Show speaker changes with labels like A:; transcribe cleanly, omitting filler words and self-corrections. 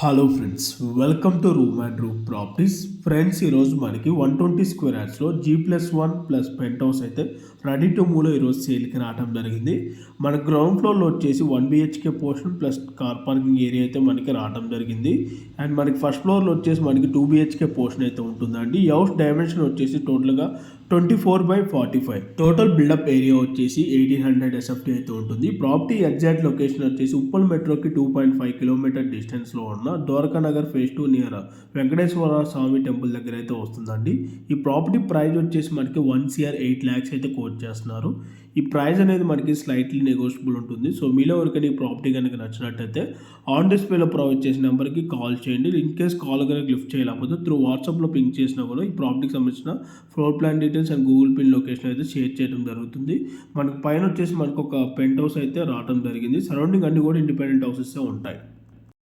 A: Hello friends, welcome to room and room properties. Friends, ఈరోజు మనకి 120 square యార్డ్స్లో G+1+ pent house అయితే ready to మూవ్లో ఈరోజు సేల్కి రావడం జరిగింది. మన గ్రౌండ్ ఫ్లోర్లో వచ్చేసి 1 BHK portion plus car parking area అయితే మనకి రావడం జరిగింది. అండ్ మనకి ఫస్ట్ ఫ్లోర్లో వచ్చేసి మనకి 2 BHK పోర్షన్ అయితే ఉంటుందండి. ఈ హౌస్ డైమెన్షన్ వచ్చేసి టోటల్గా 24/45. టోటల్ బిల్డప్ ఏరియా వచ్చేసి 1800 SFT అయితే ఉంటుంది. ప్రాపర్టీ ఎగ్జాక్ట్ లొకేషన్ వచ్చేసి ఉప్పల్ మెట్రోకి 2.5 కిలోమీటర్ డిస్టెన్స్లో ఉన్న ద్వారకా నగర్ ఫేజ్ 2 నియర్ వెంకటేశ్వర స్వామి టెంపుల్ దగ్గర అయితే వస్తుందండి. ఈ ప్రాపర్టీ ప్రైస్ వచ్చేసి మనకి 1 CR 8 lakhs అయితే కోట్ చేస్తున్నారు. ఈ ప్రైస్ అనేది మనకి స్లైట్లీ నెగోషియబుల్ ఉంటుంది. సో మీలో ఎవరికైనా ఈ ప్రాపర్టీ కనుక నచ్చినట్టయితే ఆన్ డిస్ప్లేలో ప్రొవైడ్ చేసిన నెంబర్కి కాల్ చేయండి. ఇన్ కేస్ కాల్ కనుక లిఫ్ట్ చేయలేకపోతే త్రూ వాట్సాప్లో పింక్ చేసినా కూడా ఈ ప్రాపర్టీకి సంబంధించిన floor plan details and Google pin location అయితే షేర్ చేయడం జరుగుతుంది. మనకు పైన వచ్చేసి మనకు ఒక పెంట్ హౌస్ అయితే రావడం జరిగింది. సరౌండింగ్ అన్ని కూడా ఇండిపెండెంట్ హౌసెస్ ఉంటాయి.